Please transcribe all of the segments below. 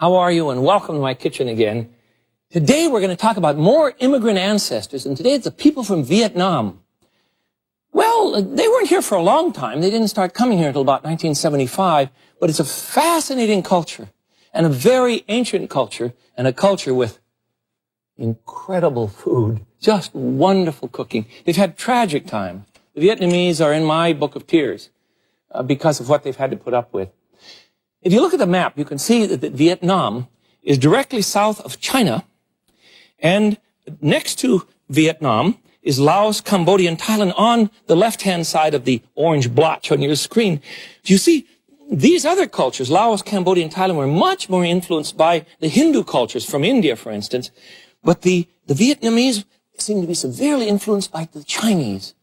How are you? And welcome to my kitchen again. Today we're going to talk about more immigrant ancestors, and today it's the people from Vietnam. Well, they weren't here for a long time. They didn't start coming here until about 1975, but it's a fascinating culture, and a very ancient culture, and a culture with incredible food, just wonderful cooking. They've had tragic times. The Vietnamese are in my book of tears because of what they've had to put up with. If you look at the map, you can see that Vietnam is directly south of China, and next to Vietnam is Laos, Cambodia, and Thailand on the left-hand side of the orange blotch on your screen. You see, these other cultures, Laos, Cambodia, and Thailand, were much more influenced by the Hindu cultures from India, for instance, but the Vietnamese seem to be severely influenced by the Chinese.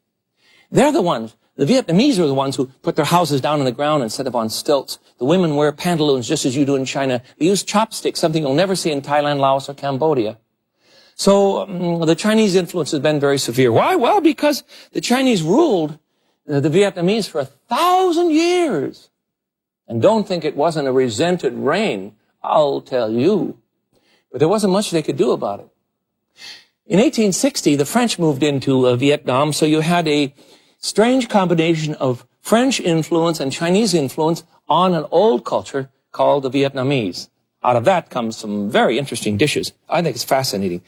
They're the ones. The Vietnamese are the ones who put their houses down on the ground instead of on stilts. The women wear pantaloons just as you do in China. They use chopsticks, something you'll never see in Thailand, Laos, or Cambodia. So the Chinese influence has been very severe. Why? Well, because the Chinese ruled the Vietnamese for 1,000 years. And don't think it wasn't a resented reign, I'll tell you. But there wasn't much they could do about it. In 1860, the French moved into Vietnam, so you had a strange combination of French influence and Chinese influence on an old culture called the Vietnamese. Out of that comes some very interesting dishes. I think it's fascinating.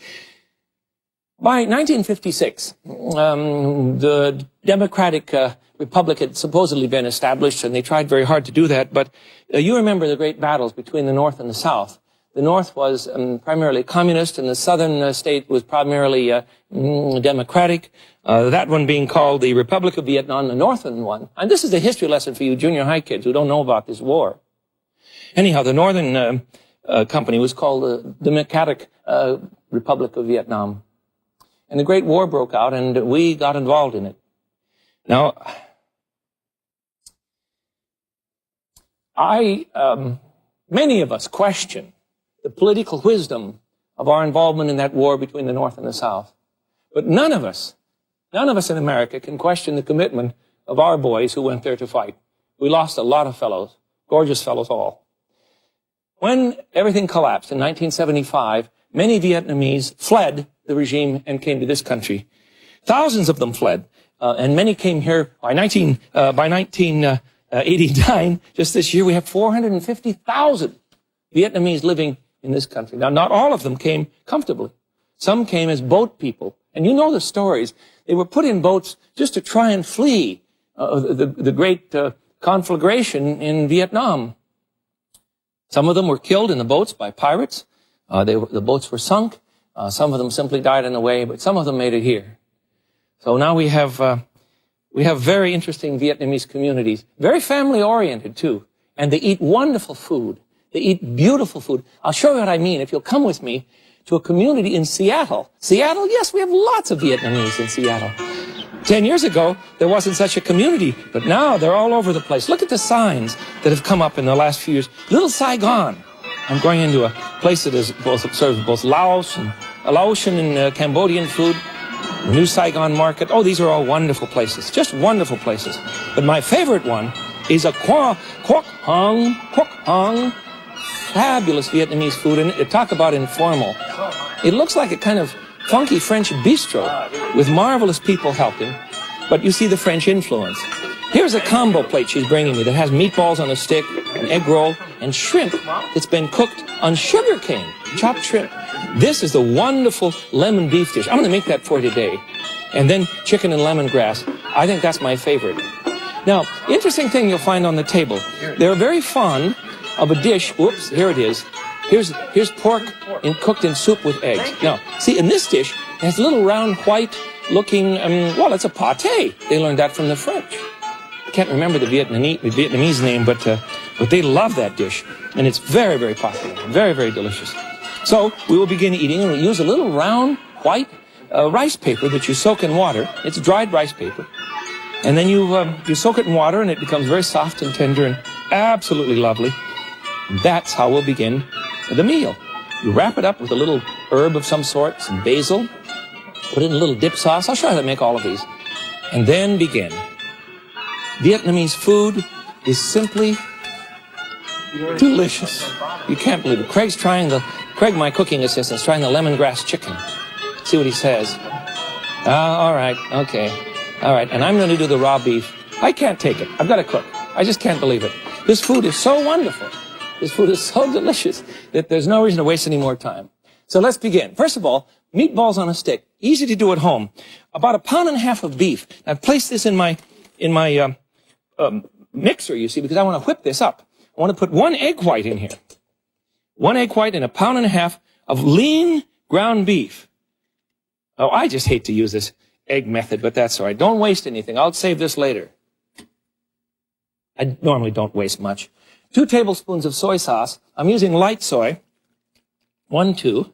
By 1956, the Democratic Republic had supposedly been established, and they tried very hard to do that, but you remember the great battles between the North and the South. The North was primarily communist, and the southern state was primarily democratic, that one being called the Republic of Vietnam, the northern one. And this is a history lesson for you junior high kids who don't know about this war. Anyhow, the northern company was called the Democratic Republic of Vietnam. And the Great War broke out, and we got involved in it. Now, many of us question the political wisdom of our involvement in that war between the North and the South. But none of us in America can question the commitment of our boys who went there to fight. We lost a lot of fellows, gorgeous fellows all. When everything collapsed in 1975, many Vietnamese fled the regime and came to this country. Thousands of them fled, and many came here by 1989, just this year, we have 450,000 Vietnamese living in this country. Now, not all of them came comfortably. Some came as boat people. And you know the stories. They were put in boats just to try and flee the great conflagration in Vietnam. Some of them were killed in the boats by pirates. The boats were sunk. Some of them simply died on the way, but some of them made it here. So now we have very interesting Vietnamese communities, very family-oriented, too. And they eat wonderful food. They eat beautiful food. I'll show you what I mean if you'll come with me to a community in Seattle. Seattle, yes, we have lots of Vietnamese in Seattle. 10 years ago, there wasn't such a community, but now they're all over the place. Look at the signs that have come up in the last few years. Little Saigon. I'm going into a place that serves both Laotian and Cambodian food. The New Saigon Market. Oh, these are all wonderful places, just wonderful places. But my favorite one is a Quoc Hong, fabulous Vietnamese food, and talk about informal. It looks like a kind of funky French bistro with marvelous people helping, but you see the French influence. Here's a combo plate she's bringing me that has meatballs on a stick, an egg roll, and shrimp that's been cooked on sugar cane, chopped shrimp. This is the wonderful lemon beef dish. I'm going to make that for today. And then chicken and lemongrass. I think that's my favorite. Now, interesting thing you'll find on the table. They're very fond of a dish. Whoops, here it is. Here's pork cooked in soup with eggs. Now, see, in this dish, it has a little round white-looking, well, it's a pâté. They learned that from the French. I can't remember the Vietnamese name, but they love that dish. And it's very, very popular. Very, very delicious. So we will begin eating, and we'll use a little round white rice paper that you soak in water. It's dried rice paper. And then you soak it in water, and it becomes very soft and tender and absolutely lovely. And that's how we'll begin the meal. You wrap it up with a little herb of some sort, some basil, put it in a little dip sauce. I'll show you how to make all of these. And then begin. Vietnamese food is simply delicious. You can't believe it. Craig, my cooking assistant, is trying the lemongrass chicken. See what he says. All right, okay. All right, and I'm going to do the raw beef. I can't take it. I've got to cook. I just can't believe it. This food is so wonderful. This food is so delicious that there's no reason to waste any more time. So let's begin. First of all, meatballs on a stick. Easy to do at home. About 1.5 pounds of beef. I've placed this in my mixer, you see, because I want to whip this up. I want to put 1 egg white in here. 1 egg white and 1.5 pounds of lean ground beef. Oh, I just hate to use this egg method, but that's all right. Don't waste anything. I'll save this later. I normally don't waste much. 2 tablespoons of soy sauce. I'm using light soy. 1, 2.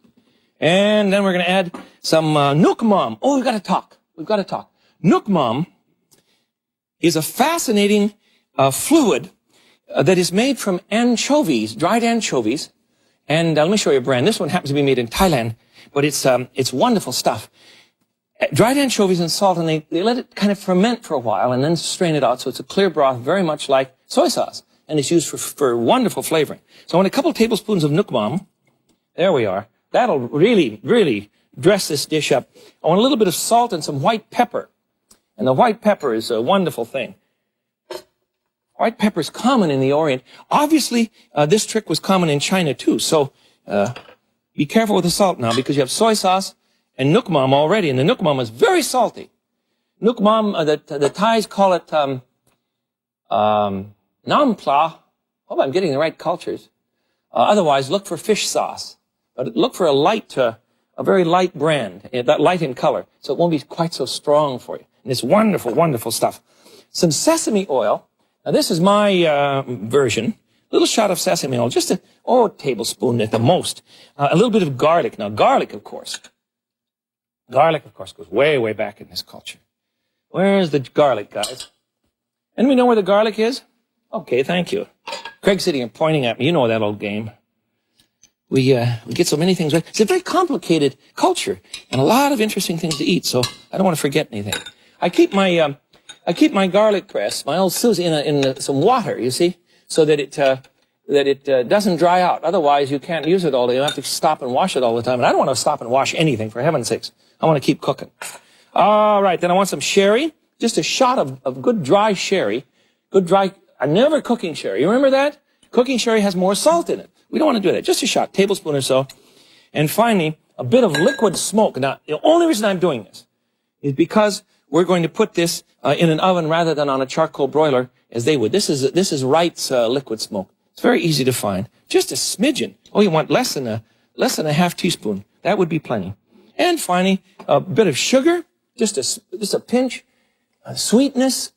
And then we're going to add some Nook Mom. Oh, we've got to talk. We've got to talk. Nook Mom is a fascinating fluid that is made from anchovies, dried anchovies. And let me show you a brand. This one happens to be made in Thailand, but it's wonderful stuff. Dried anchovies and salt, and they let it kind of ferment for a while and then strain it out so it's a clear broth, very much like soy sauce. And it's used for wonderful flavoring. So I want a couple tablespoons of Nook Mom. There we are. That'll really, really dress this dish up. I want a little bit of salt and some white pepper. And the white pepper is a wonderful thing. White pepper is common in the Orient. Obviously, this trick was common in China too. So be careful with the salt now, because you have soy sauce and Nook Mom already, and the Nook Mom is very salty. Nook Mom, the Thais call it Nam Pla. Hope I'm getting the right cultures. Otherwise, look for fish sauce. But look for a very light brand, that light in color, so it won't be quite so strong for you. And it's wonderful, wonderful stuff. Some sesame oil. Now, this is my version. A little shot of sesame oil, just a tablespoon at the most. A little bit of garlic. Now, garlic, of course, goes way, way back in this culture. Where's the garlic, guys? And we know where the garlic is? Okay, thank you. Craig's sitting here pointing at me. You know that old game. We get so many things right. It's a very complicated culture and a lot of interesting things to eat, so I don't want to forget anything. I keep my garlic press, my old Susie, in some water, you see, so that it doesn't dry out. Otherwise, you can't use it all day. You have to stop and wash it all the time. And I don't want to stop and wash anything, for heaven's sakes. I want to keep cooking. All right, then I want some sherry, just a shot of good dry sherry. Good dry, never cooking sherry. You remember that? Cooking sherry has more salt in it. We don't want to do that. Just a shot, tablespoon or so. And finally, a bit of liquid smoke. Now, the only reason I'm doing this is because we're going to put this in an oven rather than on a charcoal broiler as they would. This is Wright's liquid smoke. It's very easy to find. Just a smidgen. Oh, you want less than a half teaspoon. That would be plenty. And finally, a bit of sugar, just a pinch. Sweetness.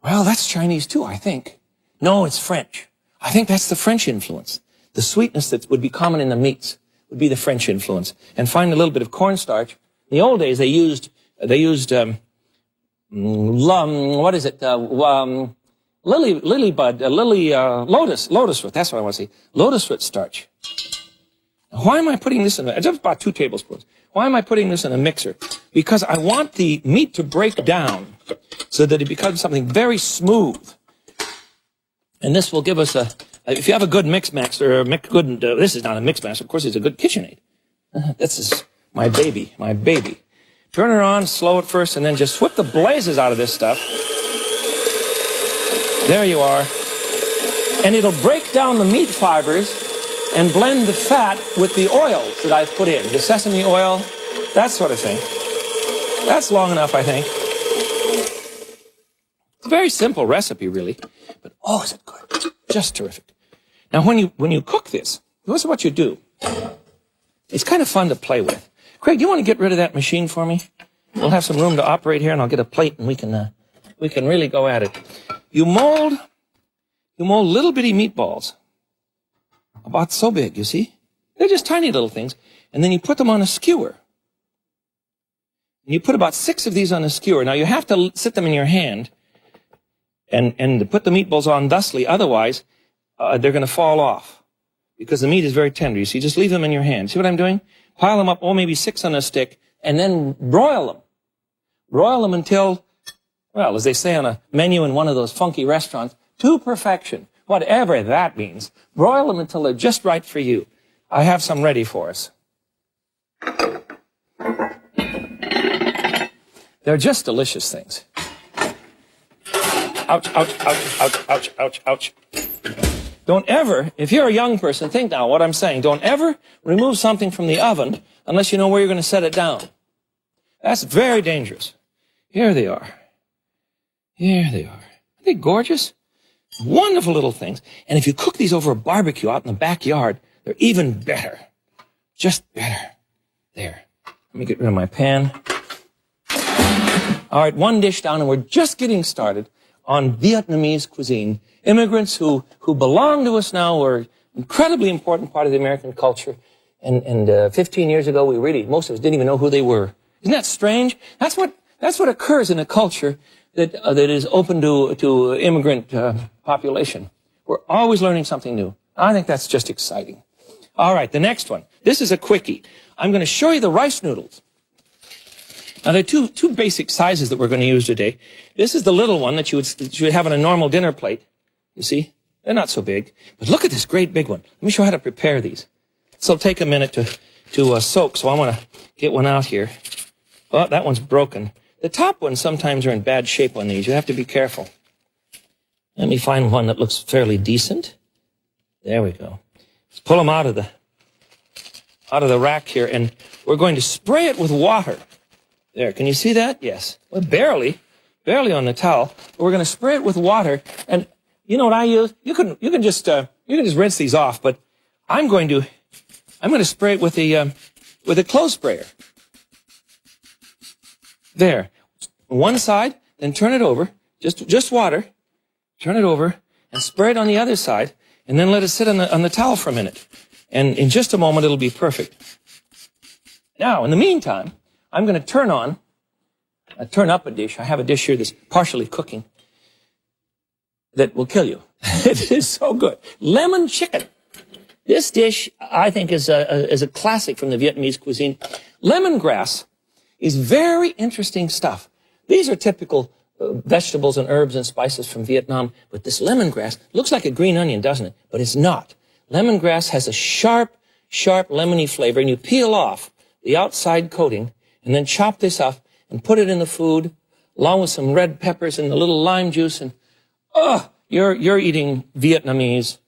Well, that's Chinese too, I think. No, it's French. I think that's the French influence. The sweetness that would be common in the meats would be the French influence. And find a little bit of cornstarch. In the old days, they used lotus root. That's what I want to say. Lotus root starch. Why am I putting this in? Just about 2 tablespoons. Why am I putting this in a mixer? Because I want the meat to break down so that it becomes something very smooth. And this will give us if you have a good mix master, this is not a mix master, of course it's a good KitchenAid. This is my baby. Turn it on, slow at first, and then just whip the blazes out of this stuff. There you are. And it'll break down the meat fibers and blend the fat with the oils that I've put in. The sesame oil, that sort of thing. That's long enough, I think. It's a very simple recipe, really. But oh, is it good. Just terrific. Now, when you cook this what you do. It's kind of fun to play with. Craig, do you want to get rid of that machine for me? We'll have some room to operate here, and I'll get a plate, and we can really go at it. You mold little bitty meatballs, about so big, you see? They're just tiny little things. And then you put them on a skewer. And you put about 6 of these on a skewer. Now, you have to sit them in your hand and put the meatballs on thusly. Otherwise, they're going to fall off because the meat is very tender. You see, just leave them in your hand. See what I'm doing? Pile them up, maybe 6 on a stick, and then broil them. Broil them until, well, as they say on a menu in one of those funky restaurants, to perfection. whatever that means. Broil them until they're just right for you. I have some ready for us. They're just delicious things. Ouch, ouch, ouch, ouch, ouch, ouch, ouch. Don't ever, if you're a young person, think now what I'm saying. Don't ever remove something from the oven unless you know where you're going to set it down. That's very dangerous. Here they are. Here they are. Aren't they gorgeous? Wonderful little things. And if you cook these over a barbecue out in the backyard, they're even better. Just better. There. Let me get rid of my pan. All right, one dish down, and we're just getting started on Vietnamese cuisine. Immigrants who belong to us now are an incredibly important part of the American culture. And 15 years ago, most of us didn't even know who they were. Isn't that strange? That's what occurs in a culture that is open to immigrant population. We're always learning something new. I think that's just exciting. All right, the next one. This is a quickie. I'm going to show you the rice noodles. Now, there are two basic sizes that we're going to use today. This is the little one that you would have on a normal dinner plate. You see? They're not so big. But look at this great big one. Let me show you how to prepare these. This will take a minute to soak, so I want to get one out here. Oh, that one's broken. The top ones sometimes are in bad shape on these. You have to be careful. Let me find one that looks fairly decent. There we go. Let's pull them out of the rack here, and we're going to spray it with water. There, can you see that? Yes. Well, barely on the towel. But we're going to spray it with water, and you know what I use? You can just rinse these off, but I'm going to spray it with a clothes sprayer. There. One side, then turn it over. Just water. Turn it over and spray it on the other side, and then let it sit on the towel for a minute. And in just a moment, it'll be perfect. Now, in the meantime, I'm going to turn up a dish. I have a dish here that's partially cooking that will kill you. It is so good. Lemon chicken. This dish, I think, is a classic from the Vietnamese cuisine. Lemongrass is very interesting stuff. These are typical vegetables and herbs and spices from Vietnam, but this lemongrass looks like a green onion, doesn't it? But it's not. Lemongrass has a sharp, lemony flavor, and you peel off the outside coating and then chop this up and put it in the food along with some red peppers and a little lime juice, and you're eating Vietnamese.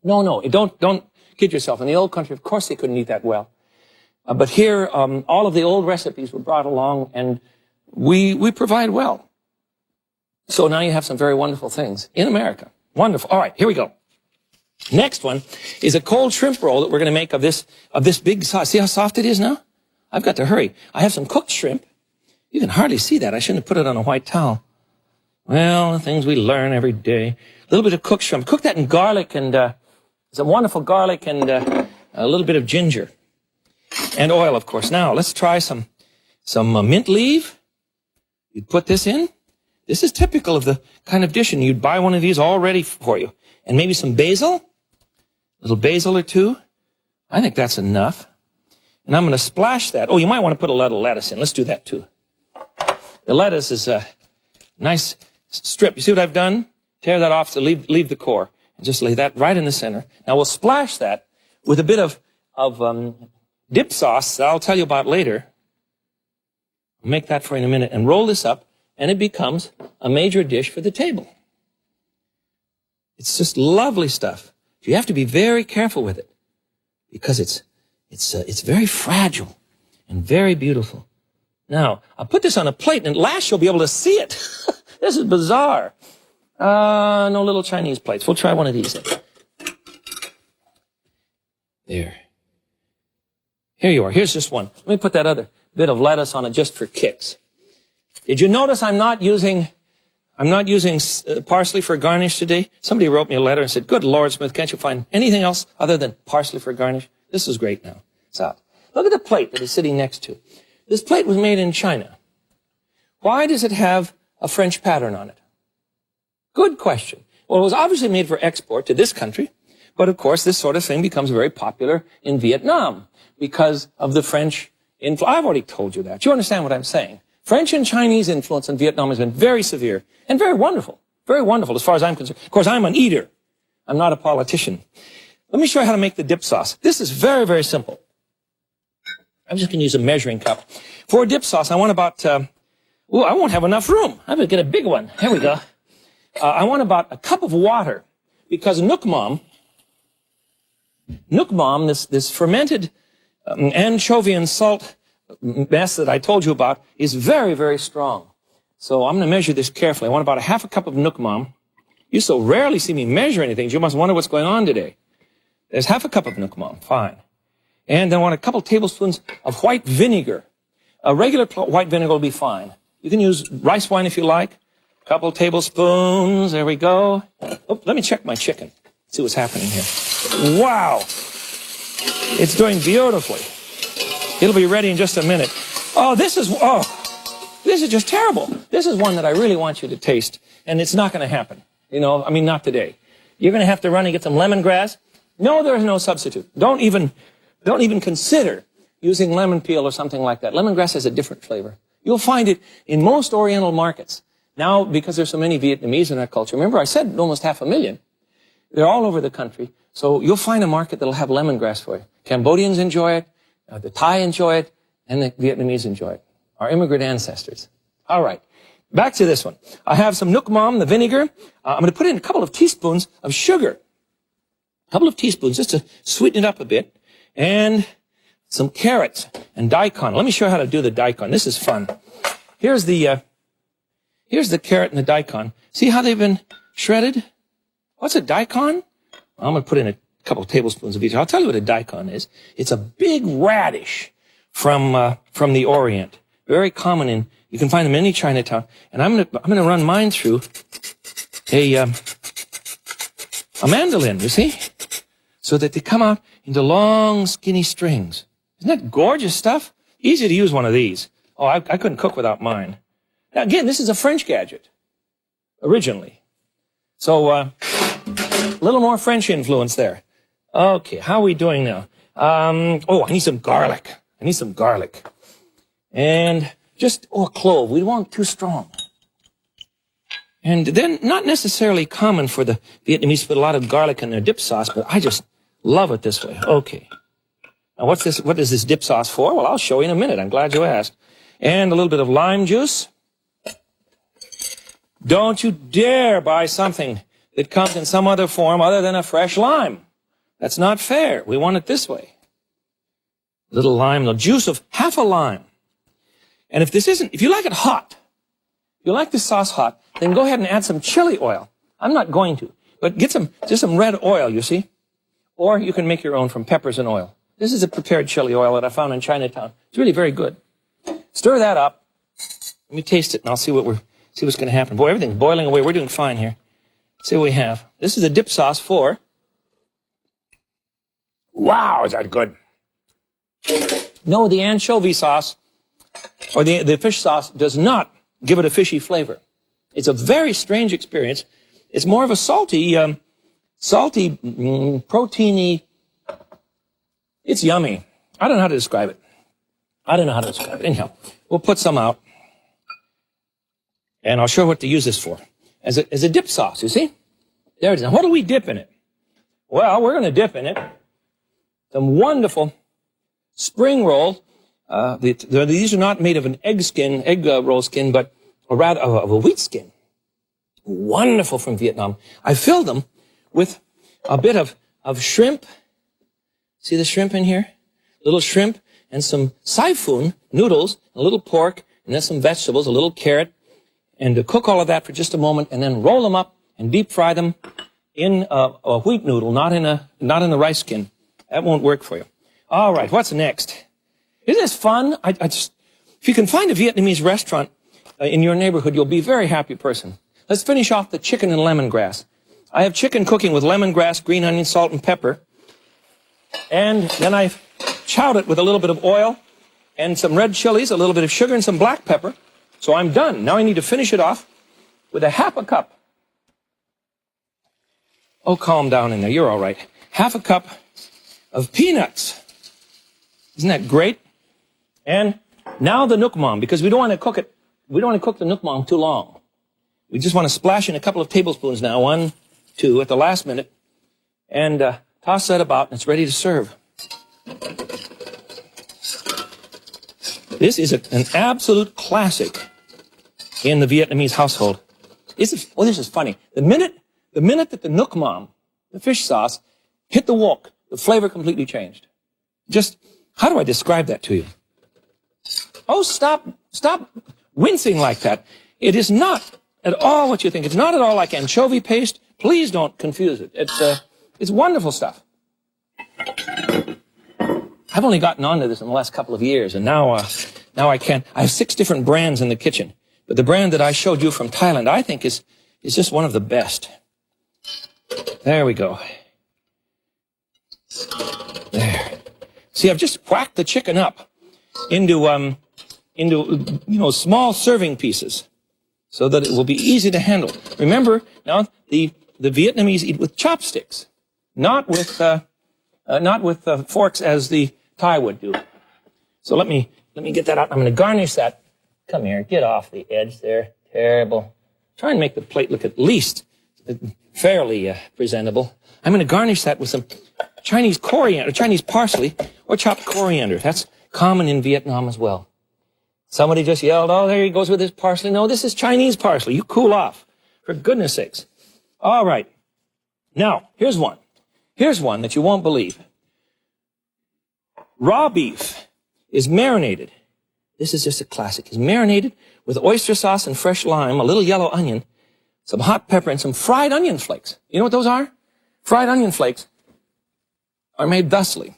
No, don't kid yourself. In the old country, of course, they couldn't eat that well. But here, all of the old recipes were brought along, and we provide well. So now you have some very wonderful things in America. Wonderful. All right, here we go. Next one is a cold shrimp roll that we're going to make of this big sauce. See how soft it is now? I've got to hurry. I have some cooked shrimp. You can hardly see that. I shouldn't have put it on a white towel. Well, the things we learn every day. A little bit of cooked shrimp. Cook that in garlic and some wonderful garlic and a little bit of ginger. And oil, of course. Now, let's try some mint leaf. You'd put this in. This is typical of the kind of dish, and you'd buy one of these all ready for you. And maybe some basil. A little basil or two. I think that's enough. And I'm going to splash that. Oh, you might want to put a little lettuce in. Let's do that, too. The lettuce is a nice strip. You see what I've done? Tear that off to leave the core. And just lay that right in the center. Now, we'll splash that with a bit of dip sauce that I'll tell you about later. I'll make that for you in a minute. And roll this up, and it becomes a major dish for the table. It's just lovely stuff. You have to be very careful with it because it's very fragile and very beautiful. Now, I'll put this on a plate, and at last you'll be able to see it. This is bizarre. No little Chinese plates. We'll try one of these. There. Here you are. Here's just one. Let me put that other bit of lettuce on it just for kicks. Did you notice I'm not using parsley for garnish today? Somebody wrote me a letter and said, "Good Lord, Smith, can't you find anything else other than parsley for garnish?" This is great now. It's out. Look at the plate that it's sitting next to. This plate was made in China. Why does it have a French pattern on it? Good question. Well, it was obviously made for export to this country, but of course this sort of thing becomes very popular in Vietnam because of the French influence. I've already told you that. You understand what I'm saying? French and Chinese influence in Vietnam has been very severe and very wonderful. Very wonderful as far as I'm concerned. Of course, I'm an eater. I'm not a politician. Let me show you how to make the dip sauce. This is very, very simple. I'm just going to use a measuring cup. For a dip sauce, I want about, I won't have enough room. I'm going to get a big one. Here we go. I want about a cup of water because Nook Mom, this fermented anchovy and salt mess that I told you about is very, very strong. So I'm going to measure this carefully. I want about a half a cup of Nook Mom. You so rarely see me measure anything, you must wonder what's going on today. There's half a cup of Nook Mom. Fine. And then I want a couple tablespoons of white vinegar. A regular white vinegar will be fine. You can use rice wine if you like. A couple tablespoons. There we go. Oh, let me check my chicken. See what's happening here. Wow. It's doing beautifully. It'll be ready in just a minute. This is just terrible. This is one that I really want you to taste, and it's not going to happen. Not today. You're going to have to run and get some lemongrass. No, there's no substitute. Don't even consider using lemon peel or something like that. Lemongrass has a different flavor. You'll find it in most Oriental markets. Now, because there's so many Vietnamese in our culture, remember I said almost 500,000. They're all over the country. So you'll find a market that'll have lemongrass for you. Cambodians enjoy it, the Thai enjoy it, and the Vietnamese enjoy it. Our immigrant ancestors. All right. Back to this one. I have some Nook Mom, the vinegar. I'm going to put in a couple of teaspoons of sugar. A couple of teaspoons just to sweeten it up a bit. And some carrots and daikon. Let me show you how to do the daikon. This is fun. Here's the carrot and the daikon. See how they've been shredded? What's a daikon? I'm going to put in a couple of tablespoons of each. I'll tell you what a daikon is. It's a big radish from the Orient. Very common you can find them in any Chinatown. And I'm going to run mine through a mandolin, you see? So that they come out into long, skinny strings. Isn't that gorgeous stuff? Easy to use one of these. I couldn't cook without mine. Now, again, this is a French gadget, originally. So, a little more French influence there. Okay, how are we doing now? I need some garlic. And just, a clove. We don't want it too strong. And then, not necessarily common for the Vietnamese to put a lot of garlic in their dip sauce, but I just love it this way. Okay. Now, what is this dip sauce for? Well, I'll show you in a minute. I'm glad you asked. And a little bit of lime juice. Don't you dare buy something that comes in some other form other than a fresh lime. That's not fair. We want it this way. Little lime, the juice of half a lime. And if you like it hot, if you like this sauce hot, then go ahead and add some chili oil. I'm not going to, but get just some red oil, you see? Or you can make your own from peppers and oil. This is a prepared chili oil that I found in Chinatown. It's really very good. Stir that up. Let me taste it and I'll see what's going to happen. Boy, everything's boiling away. We're doing fine here. See what we have. This is a dip sauce for... Wow, is that good? No, the anchovy sauce or the fish sauce does not give it a fishy flavor. It's a very strange experience. It's more of a salty, proteiny. It's yummy. I don't know how to describe it. Anyhow, we'll put some out. And I'll show you what to use this for. As a dip sauce, you see? There it is. Now, what do we dip in it? Well, we're going to dip in it some wonderful spring roll. These are not made of an egg roll skin, but rather of a wheat skin. Wonderful from Vietnam. I filled them with a bit of shrimp. See the shrimp in here? Little shrimp and some saifoon noodles, a little pork, and then some vegetables, a little carrot, and to cook all of that for just a moment, and then roll them up and deep fry them in a wheat noodle, not in the rice skin. That won't work for you. All right, what's next? Isn't this fun? If you can find a Vietnamese restaurant in your neighborhood, you'll be a very happy person. Let's finish off the chicken and lemongrass. I have chicken cooking with lemongrass, green onion, salt, and pepper. And then I've chowed it with a little bit of oil and some red chilies, a little bit of sugar, and some black pepper. So I'm done. Now I need to finish it off with a half a cup. Oh, calm down in there. You're all right. Half a cup of peanuts. Isn't that great? And now the Nook Mom, because we don't want to cook the Nook Mom too long. We just want to splash in a couple of tablespoons now, 1, 2, at the last minute, and toss that about, and it's ready to serve. This is an absolute classic in the Vietnamese household. This is funny. The minute that the nuoc mam, the fish sauce, hit the wok, the flavor completely changed. Just, how do I describe that to you? Oh, stop wincing like that. It is not at all what you think. It's not at all like anchovy paste. Please don't confuse it. It's wonderful stuff. I've only gotten onto this in the last couple of years, and now I can't. I have 6 different brands in the kitchen, but the brand that I showed you from Thailand, I think is just one of the best. There we go. There. See, I've just whacked the chicken up into small serving pieces so that it will be easy to handle. Remember, now the Vietnamese eat with chopsticks, not with forks as the Thai would do. So let me get that out. I'm going to garnish that. Come here, get off the edge there. Terrible. Try and make the plate look at least fairly presentable. I'm going to garnish that with some Chinese coriander, Chinese parsley, or chopped coriander. That's common in Vietnam as well. Somebody just yelled, "Oh, there he goes with his parsley." No, this is Chinese parsley. You cool off, for goodness sakes. All right. Now, here's one. Here's one that you won't believe. Raw beef is marinated. This is just a classic. It's marinated with oyster sauce and fresh lime, a little yellow onion, some hot pepper, and some fried onion flakes. You know what those are? Fried onion flakes are made thusly.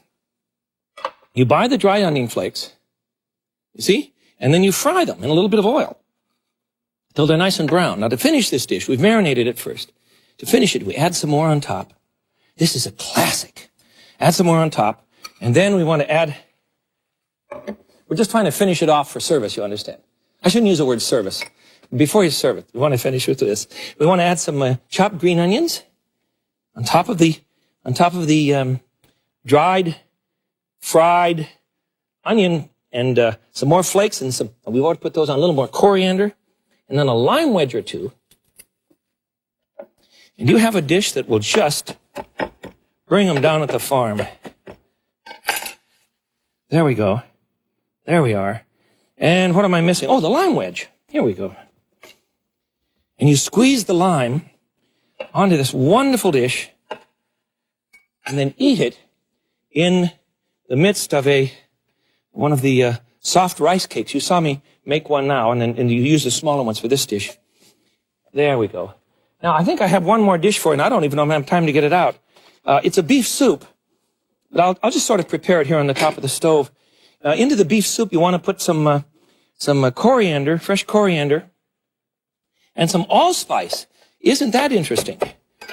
You buy the dry onion flakes, you see, and then you fry them in a little bit of oil till they're nice and brown. Now, to finish this dish, we've marinated it first. To finish it, we add some more on top. This is a classic. Add some more on top, and then we want to add... We're just trying to finish it off for service, you understand. I shouldn't use the word service. Before you serve it, we want to finish with this. We want to add some chopped green onions on top of the dried, fried onion, and some more flakes, and we want to put those on a little more coriander, and then a lime wedge or two. And you have a dish that will just bring them down at the farm. There we go. There we are. And what am I missing? Oh, the lime wedge. Here we go. And you squeeze the lime onto this wonderful dish and then eat it in the midst of one of the soft rice cakes. You saw me make one now, and you use the smaller ones for this dish. There we go. Now, I think I have one more dish for you, and I don't even know if I have time to get it out. It's a beef soup, but I'll just sort of prepare it here on the top of the stove. Into the beef soup, you want to put some coriander, fresh coriander, and some allspice. Isn't that interesting?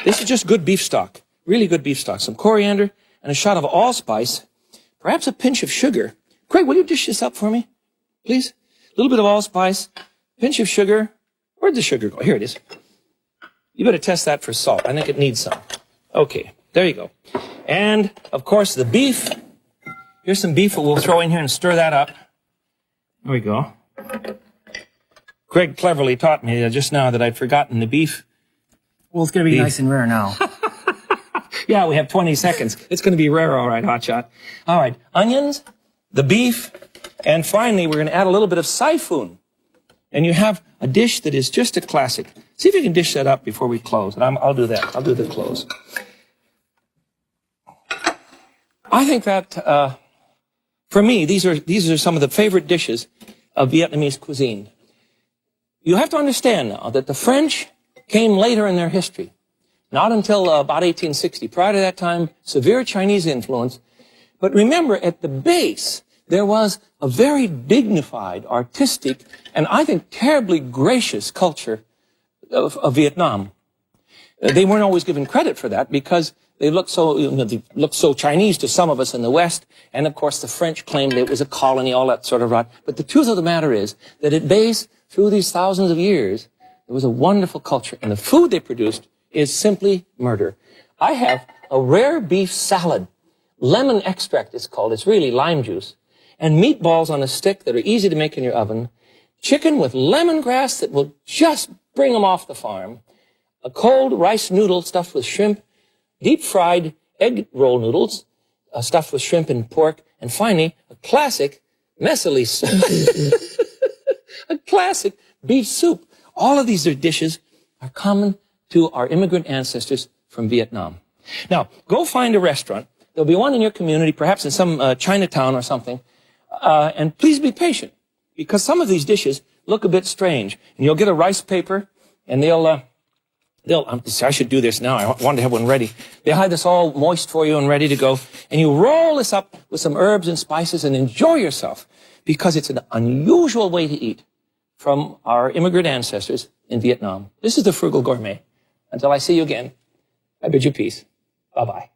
This is just good beef stock, really good beef stock. Some coriander and a shot of allspice, perhaps a pinch of sugar. Craig, will you dish this up for me, please? A little bit of allspice, pinch of sugar. Where'd the sugar go? Here it is. You better test that for salt. I think it needs some. Okay, there you go. And, of course, the beef. Here's some beef that we'll throw in here and stir that up. There we go. Craig cleverly taught me just now that I'd forgotten the beef. Well, it's going to be nice and rare now. Yeah, we have 20 seconds. It's going to be rare, all right, hotshot. All right, onions, the beef, and finally we're going to add a little bit of siphon. And you have a dish that is just a classic. See if you can dish that up before we close. And I'll do that. I'll do the close. I think that... For me, these are some of the favorite dishes of Vietnamese cuisine. You have to understand now that the French came later in their history, not until about 1860. Prior to that time, severe Chinese influence. But remember, at the base, there was a very dignified, artistic, and I think terribly gracious culture of Vietnam. They weren't always given credit for that because they looked so Chinese to some of us in the West, and of course the French claimed it was a colony, all that sort of rot. But the truth of the matter is that at base, through these thousands of years, there was a wonderful culture, and the food they produced is simply murder. I have a rare beef salad, lemon extract it's called, it's really lime juice, and meatballs on a stick that are easy to make in your oven, chicken with lemongrass that will just bring them off the farm. A cold rice noodle stuffed with shrimp, deep-fried egg roll noodles stuffed with shrimp and pork, and finally, a classic messily a classic beef soup. All of these dishes are common to our immigrant ancestors from Vietnam. Now, go find a restaurant. There'll be one in your community, perhaps in some Chinatown or something, and please be patient, because some of these dishes look a bit strange. And you'll get a rice paper, and I should do this now. I wanted to have one ready. They'll have this all moist for you and ready to go. And you roll this up with some herbs and spices and enjoy yourself, because it's an unusual way to eat from our immigrant ancestors in Vietnam. This is the Frugal Gourmet. Until I see you again, I bid you peace. Bye-bye.